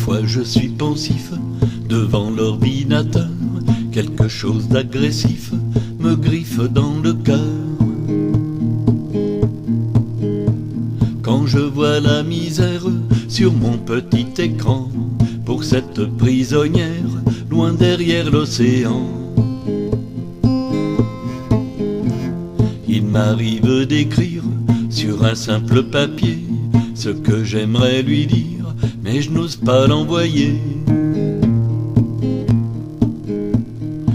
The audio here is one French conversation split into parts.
Parfois je suis pensif devant l'ordinateur, quelque chose d'agressif me griffe dans le cœur. Quand je vois la misère sur mon petit écran, pour cette prisonnière loin derrière l'océan, il m'arrive d'écrire sur un simple papier ce que j'aimerais lui dire, mais je n'ose pas l'envoyer.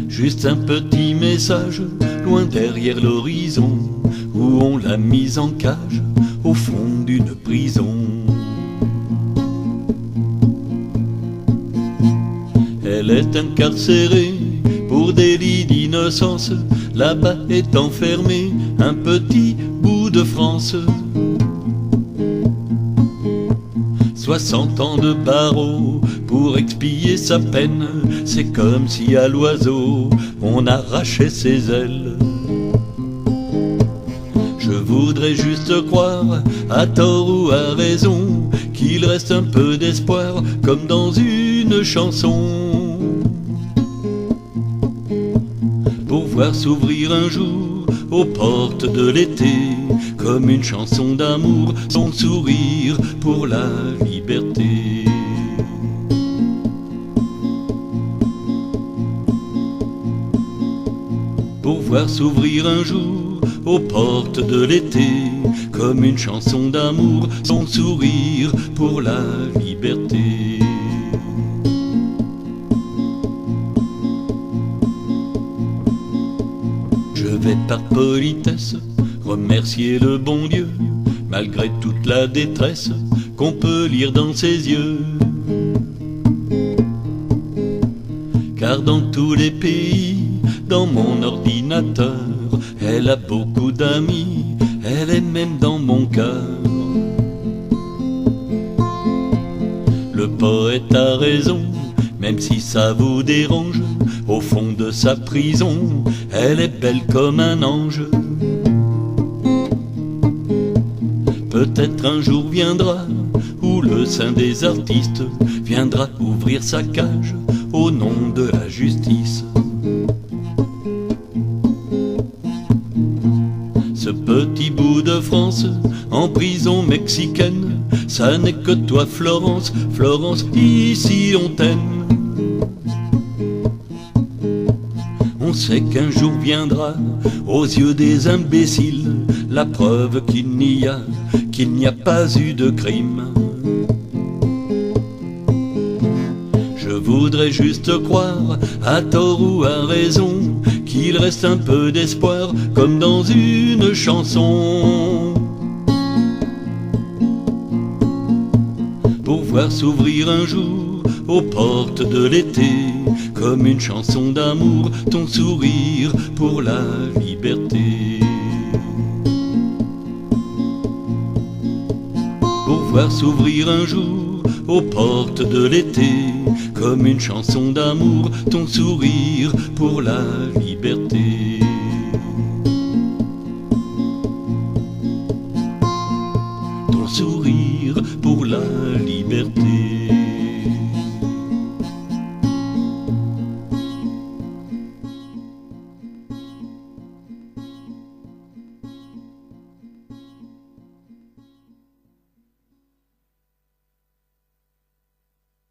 Juste un petit message loin derrière l'horizon, où on l'a mise en cage au fond d'une prison. Elle est incarcérée pour délit d'innocence, là-bas est enfermé un petit bout de France. 60 ans de barreau pour expier sa peine, c'est comme si à l'oiseau on arrachait ses ailes. Je voudrais juste croire, à tort ou à raison, qu'il reste un peu d'espoir comme dans une chanson, pour voir s'ouvrir un jour aux portes de l'été, comme une chanson d'amour, son sourire pour la liberté. Pour voir s'ouvrir un jour aux portes de l'été, comme une chanson d'amour, son sourire pour la liberté. Je vais par politesse remercier le bon Dieu, malgré toute la détresse qu'on peut lire dans ses yeux. Car dans tous les pays, dans mon ordinateur, elle a beaucoup d'amis, elle est même dans mon cœur. Le poète a raison, même si ça vous dérange, au fond de sa prison, elle est belle comme un ange. Peut-être un jour viendra où le saint des artistes viendra ouvrir sa cage au nom de la justice. Ce petit bout de France en prison mexicaine, ça n'est que toi Florence, Florence, ici on t'aime. On sait qu'un jour viendra, aux yeux des imbéciles, la preuve qu'il n'y a pas eu de crime. Je voudrais juste croire, à tort ou à raison, qu'il reste un peu d'espoir, comme dans une chanson, pour voir s'ouvrir un jour aux portes de l'été, comme une chanson d'amour, ton sourire pour la liberté. Pour voir s'ouvrir un jour aux portes de l'été, comme une chanson d'amour, ton sourire pour la liberté.